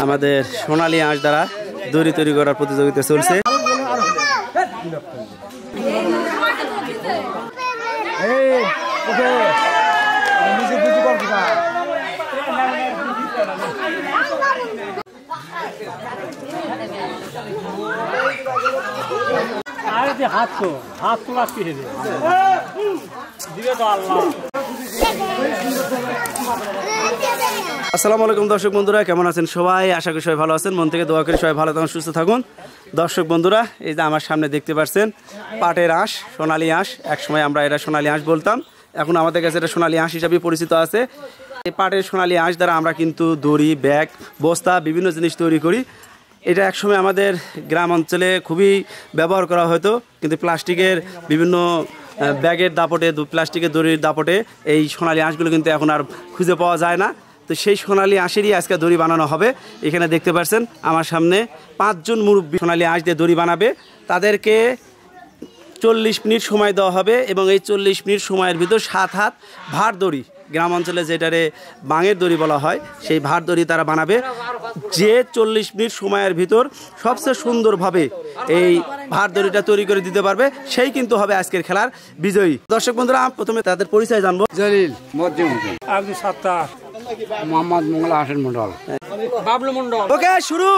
আমাদের সোনালী আঁশ দ্বারা দড়ি তৈরি করার প্রতিযোগিতা চলছে। আসসালামু আলাইকুম দর্শক বন্ধুরা, কেমন আছেন সবাই? আশা করি সবাই ভালো আছেন। মন থেকে দোয়া করি সবাই ভালো থাকুন, সুস্থ থাকুন। দর্শক বন্ধুরা, এই যে আমার সামনে দেখতে পাচ্ছেন পাটের আঁশ, সোনালী আঁশ। একসময় আমরা এটা সোনালী আঁশ বলতাম, এখন আমাদের কাছে এটা সোনালী আঁশ হিসাবে পরিচিত আছে। এই পাটের সোনালী আঁশ দ্বারা আমরা কিন্তু দড়ি, ব্যাগ, বস্তা, বিভিন্ন জিনিস তৈরি করি। এটা একসময় আমাদের গ্রাম অঞ্চলে খুবই ব্যবহার করা হতো, কিন্তু প্লাস্টিকের বিভিন্ন ব্যাগের দাপটে, প্লাস্টিকের দড়ির দাপটে এই সোনালী আঁশগুলো কিন্তু এখন আর খুঁজে পাওয়া যায় না। তো সেই সোনালী আঁশেরই আজকে দড়ি বানানো হবে। এখানে দেখতে পাচ্ছেন আমার সামনে 5 জন মুরব্বী সোনালী আঁশ দিয়ে দড়ি বানাবে। তাদেরকে 40 মিনিট সময় দেওয়া হবে এবং এই 40 মিনিট সময়ের ভিতর 7 হাত ভার দড়ি, গ্রাম অঞ্চলে যেটারে বাঙের দড়ি বলা হয়, সেই ভার দড়ি তারা বানাবে। যে 40 মিনিট সময়ের ভিতর সবচেয়ে সুন্দরভাবে এই ভার দড়িটা তৈরি করে দিতে পারবে, সেই কিন্তু হবে আজকের খেলার বিজয়ী। দর্শক বন্ধুরা, প্রথমে তাদের পরিচয় জানবো। জলিল, আব্দুল সাত্তার, মোহাম্মদ মঙ্গল হাসান মন্ডল, বাবলু মন্ডল। ওকে, শুরু।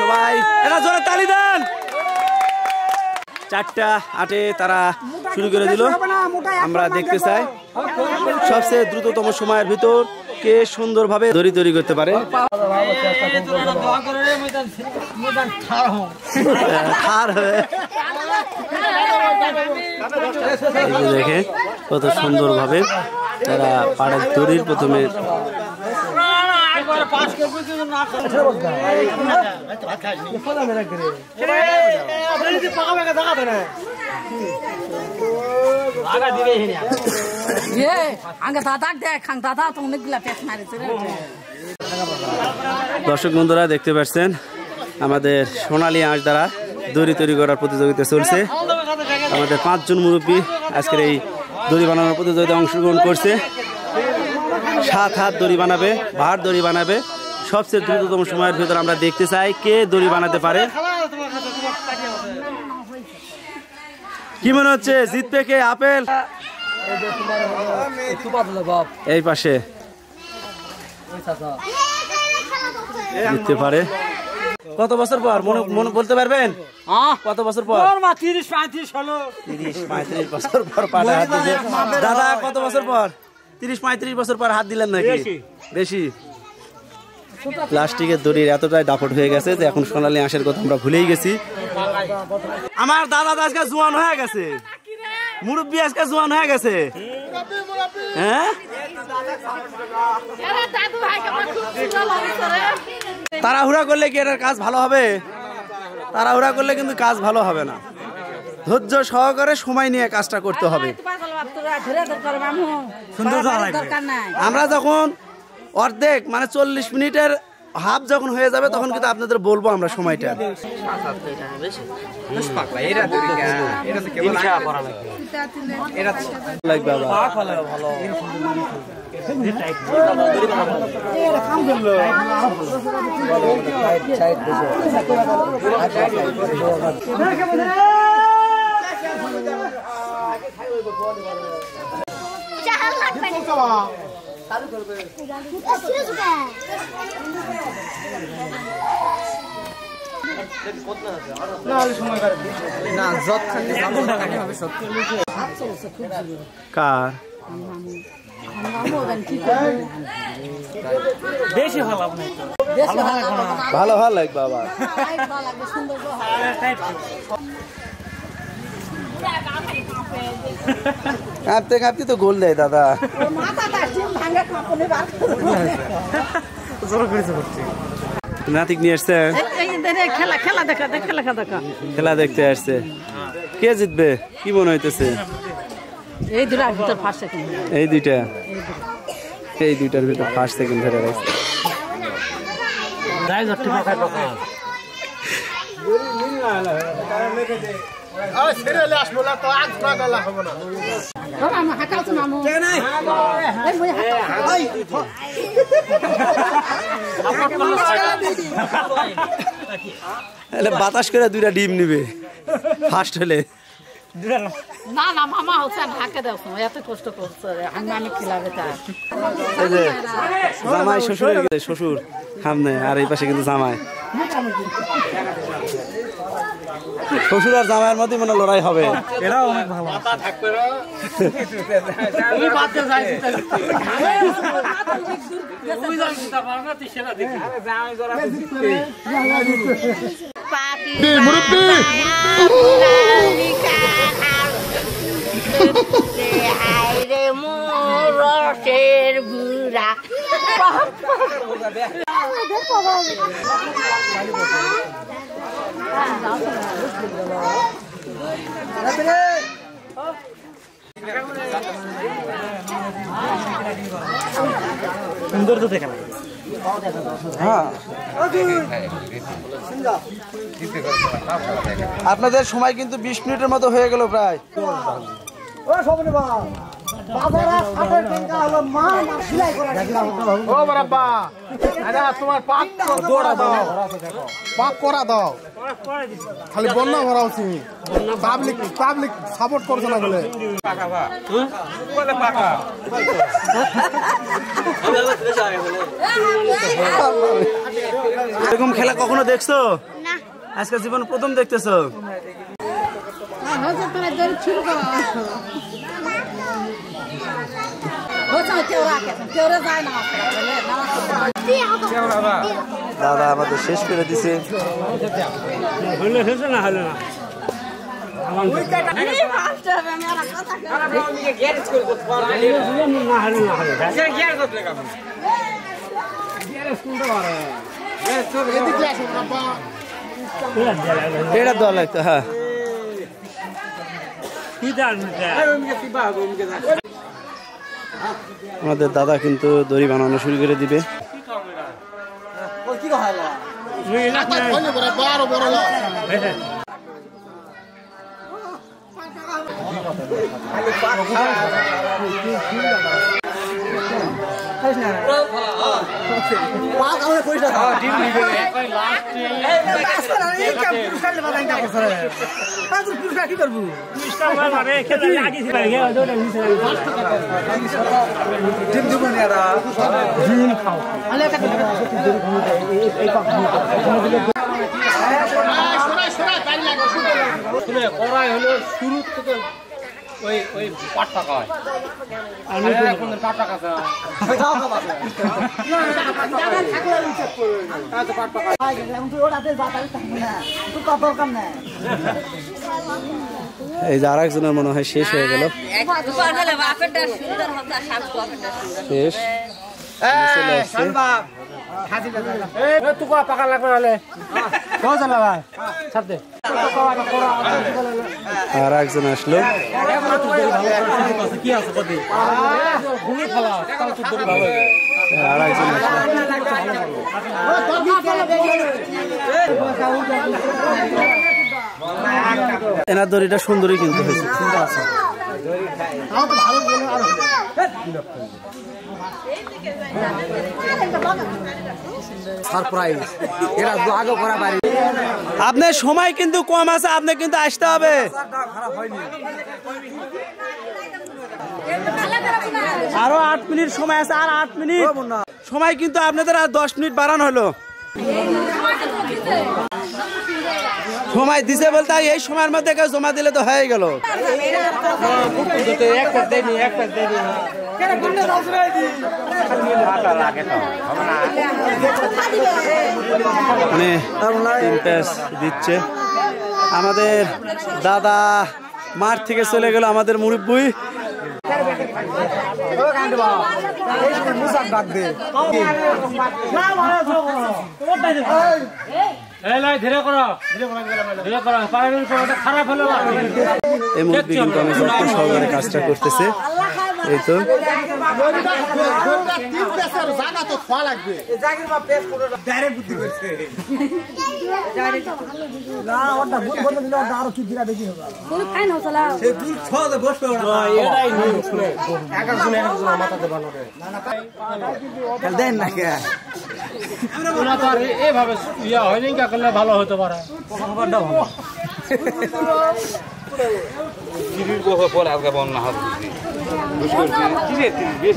সবাই এটা জোরে তালি দেন। 4টা 8-এ তারা শুরু করে দিল। আমরা দেখতে চাই সবচেয়ে দ্রুততম সময়ের ভিতর কে সুন্দরভাবে দড়ি তৈরি করতে পারে। দেখে কত সুন্দরভাবে তারা পাড়ের দড়ির প্রথমে দর্শক বন্ধুরা দেখতে পাচ্ছেন আমাদের সোনালী আঁশ দ্বারা দড়ি তৈরি করার প্রতিযোগিতা চলছে। আমাদের 5 জন মুরব্বী আজকের এই দড়ি বানানোর প্রতিযোগিতায় অংশগ্রহণ করছে। 7 হাত দড়ি বানাবে, ভার দড়ি বানাবে। সবচেয়ে দ্রুততম সময়ের ভিতর আমরা দেখতে চাই কে দড়ি বানাতে পারে। কি মনে হচ্ছে, জিতবে কে? আপেল এই পাশে জিততে পারে। কত বছর পর মনে বলতে পারবেন? কত বছর পর? 30-35 বছর পর পাটা হাত দিয়েছে। দাদা কত বছর পর? 30-35 বছর পর হাত দিলেন নাকি? বেশি। প্লাস্টিকের দড়ির এতটাই দাপট হয়ে গেছে যে এখন সোনালী আঁশের কথা আমরা ভুলেই গেছি। আমার দাদা আজকে জোয়ান হয়ে গেছে, মুরব্বী আজকে জোয়ান হয়ে গেছে। হ্যাঁ, তাড়াহুড়া করলে কি এটার কাজ ভালো হবে? তাড়াহুড়া করলে কিন্তু কাজ ভালো হবে না। ধৈর্য সহকারে সময় নিয়ে কাজটা করতে হবে। আমরা যখন অর্ধেক মানে 40 মিনিটের হাফ যখন হয়ে যাবে তখন কিন্তু আপনাদের বলবো আমরা সময়টা। কার ভালো ভালো লাগবে বাবা। কাঁপতে কাঁপতে তো গোল দেয় দাদা। নাতিক নিয়ে আসছে খেলা দেখতে আসছে। কে জিতবে কি মনে হইতেছে? এই দুইটার ভিতর ফার্স্ট সেকেন্ড ধরে রাখছে। বাতাস করে 2টা ডিম নিবে ফার্স্ট হলে। না না মামা হচ্ছে হাঁকে দাও এত কষ্ট করছে আমি খিলাবে তার জামাই শ্বশুর শ্বশুর সামনে আর এই পাশে কিন্তু জামাই শ্বশুর আর জামাইয়ের মধ্যে মনে লড়াই হবে। এরাও অনেক ভালো রসের গুড়া সুন্দর তো দেখা আপনাদের সময় কিন্তু 20 মিনিটের মতো হয়ে গেল প্রায়। তোমার পাক করা দাও খালি বন্যা ভরা উচিত পাবলিক সাপোর্ট করছে না বলে এরকম খেলা কখনো দেখছো? আজকে জীবন প্রথম দেখতেছো? দাদা আমাদের শেষ করে দিছে। এটা দেওয়া লাগতো। হ্যাঁ আমাদের দাদা কিন্তু দড়ি বানানো শুরু করে দিবে। এই যে আরেকজনের মনে হয় শেষ হয়ে গেল। শেষ আর একজন আসলো। আর একজন এনার দড়িটা সুন্দরই কিন্তু হয়েছে। আপনার সময় কিন্তু কম আছে, আপনি কিন্তু আসতে হবে। আরো 8 মিনিট সময় আছে, আর 8 মিনিট সময় কিন্তু আপনাদের আর 10 মিনিট বাড়ানো হলো। সময় দিছে বলতে এই সময়ের মধ্যে কেউ জমা দিলে তো হয়ে গেল। দিচ্ছে আমাদের দাদা মাঠ থেকে চলে গেল আমাদের মুরব্বি। এই মুরব্বি কিন্তু আমি সহকারে কাজটা করতেছে। এই তো এভাবে ইয়া হয়নি করলে ভালো হতে পারে।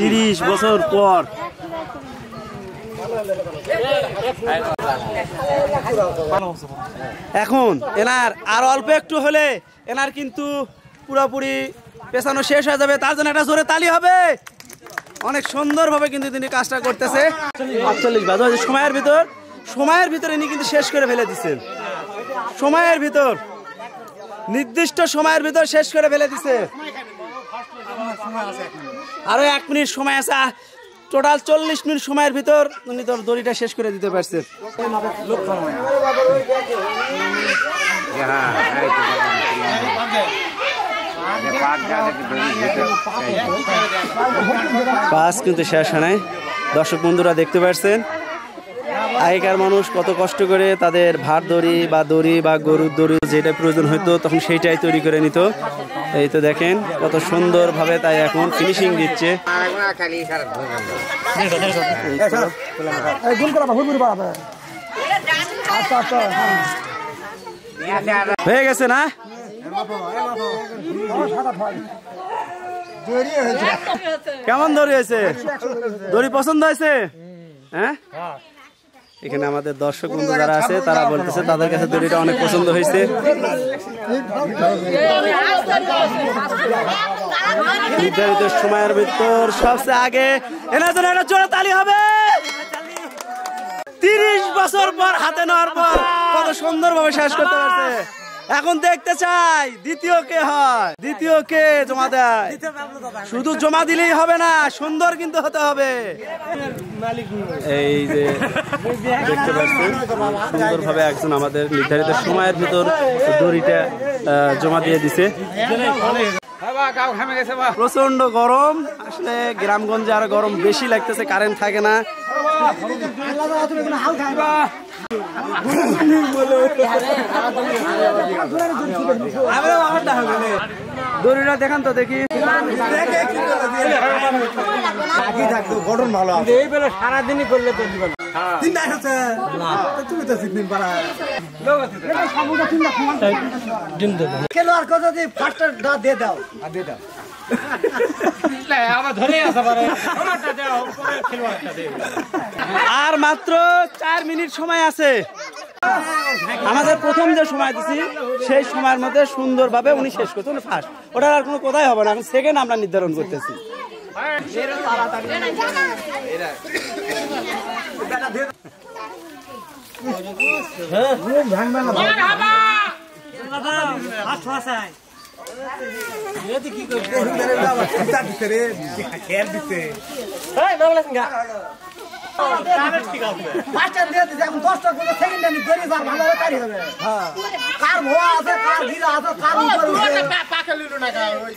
30 বছর পর এখন এনার আর অল্প একটু হলে এনার কিন্তু পুরোপুরি পেছানো শেষ হয়ে যাবে। তার জন্য একটা জোরে তালি হবে। অনেক সুন্দরভাবে কিন্তু তিনি কাজটা করতেছে। 48 বাজে সময়ের ভিতর ইনি কিন্তু শেষ করে ফেলে দিচ্ছেন। সময়ের ভিতর, নির্দিষ্ট সময়ের ভিতর শেষ করে ফেলে দিছে। আরো 1 মিনিট সময় আছে। টোটাল 40 মিনিট সময়ের ভিতর উনি দড়িটা শেষ করে দিতে পারছেন। কাজ কিন্তু শেষ হয় নাই। দর্শক বন্ধুরা দেখতে পাচ্ছেন আগেকার মানুষ কত কষ্ট করে তাদের ভাত দড়ি বা গরুর দড়ি যেটা প্রয়োজন হতো তখন সেইটাই তৈরি করে নিত। এই তো দেখেন কত সুন্দরভাবে তাই এখন ফিনিশিং দিচ্ছে। হয়ে গেছে না? কেমন দড়ি হয়েছে? দড়ি পছন্দ হয়েছে? হ্যাঁ, এখানে আমাদের দর্শক বন্ধু যারা আছে তারা বলতেছে তাদের কাছে দড়িটা অনেক পছন্দ হয়েছে। নির্ধারিত সময়ের ভিতর সবচেয়ে আগে এনার জন্য একটা জোরে তালি হবে। 30 বছর পর হাতে নেওয়ার পর কত সুন্দরভাবে শেষ করতে পারছে। এখন দেখতে চাই দ্বিতীয় কে হয়, দ্বিতীয় কে জমা দেয়। শুধু জমা দিলেই হবে না, সুন্দর কিন্তু হতে হবে। এই যে দেখতে পাচ্ছেন সুন্দরভাবে একজন আমাদের নির্ধারিত সময়ের ভিতর দড়িটা জমা দিয়ে দিছে। প্রচন্ড গরম, আসলে গ্রামগঞ্জে আরো গরম বেশি লাগতেছে, কারেন্ট থাকে না। দড়িটা দেখান তো দেখি। গঠন ভালো সারাদিনই করলে তো খেলোয়াড়কে যদি ফার্স্ট দিয়ে দাও আর মাত্র 4 মিনিট সময় আছে। আমাদের প্রথম যে সময় দিছি সেই সময়ের মধ্যে সুন্দরভাবে উনি শেষ করতে ফার্স্ট, ওটার আর কোনো কথাই হবে না। এখন সেকেন্ড আমরা নির্ধারণ করতেছি।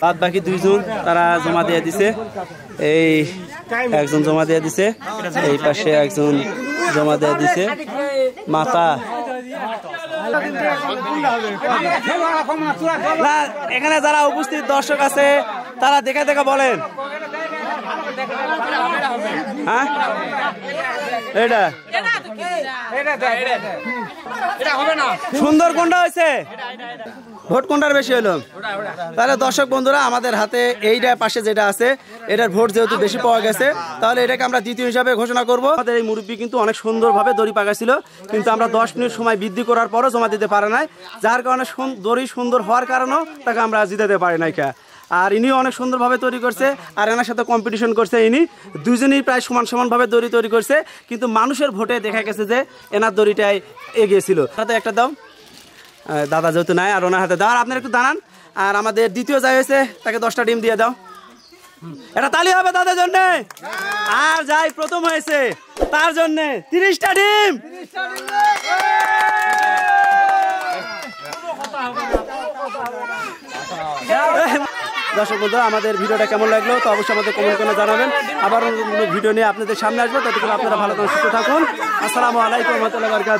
বাদ বাকি 2 জন তারা জমা দিয়ে দিছে। এই একজন জমা দিয়ে দিছে, এই পাশে একজন জমা দিয়ে দিছে। মাথা না, এখানে যারা উপস্থিত দর্শক আছে তারা দেখা দেখা বলেন। হ্যাঁ, এটা সুন্দর কোনটা হয়েছে? ভোট কোনটার বেশি হলো? তাহলে দর্শক বন্ধুরা আমাদের হাতে এইটা পাশে যেটা আছে এটার ভোট যেহেতু বেশি পাওয়া গেছে, তাহলে এটাকে আমরা দ্বিতীয় হিসাবে ঘোষণা করব। আমাদের এই মুরব্বী কিন্তু অনেক সুন্দরভাবে দড়ি পাকাছিল, কিন্তু আমরা 10 মিনিট সময় বৃদ্ধি করার পরও জমা দিতে পারে নাই, যার কারণে দড়ি সুন্দর হওয়ার কারণেও তাকে আমরা জিতাতে পারি নাই। আর ইনিও অনেক সুন্দরভাবে তৈরি করছে, আর এনার সাথে কম্পিটিশন করছে। ইনি দুজনেই প্রায় সমান সমানভাবে দড়ি তৈরি করছে, কিন্তু মানুষের ভোটে দেখা গেছে যে এনার দড়িটাই এগিয়েছিল। হাতে একটা দাও, দাদা যেহেতু নাই আর ওনার হাতে দাও। আর আপনারা একটু দাঁড়ান। আর আমাদের দ্বিতীয় যাই হয়েছে তাকে 10টা ডিম দিয়ে দাও। এটা তালি হবে তাদের জন্য। আর যাই প্রথম হয়েছে তার জন্য 30টা ডিম। দর্শক বন্ধুরা আমাদের ভিডিওটা কেমন লাগলো তো অবশ্যই আমাদের কমেন্ট করে জানাবেন। আবার ভিডিও নিয়ে আপনাদের সামনে আসবো, ততক্ষণ আপনারা ভালো করে সুস্থ থাকুন। আসসালামু আলাইকুম ওয়া রাহমাতুল্লাহি ওয়া বারাকাতুহু।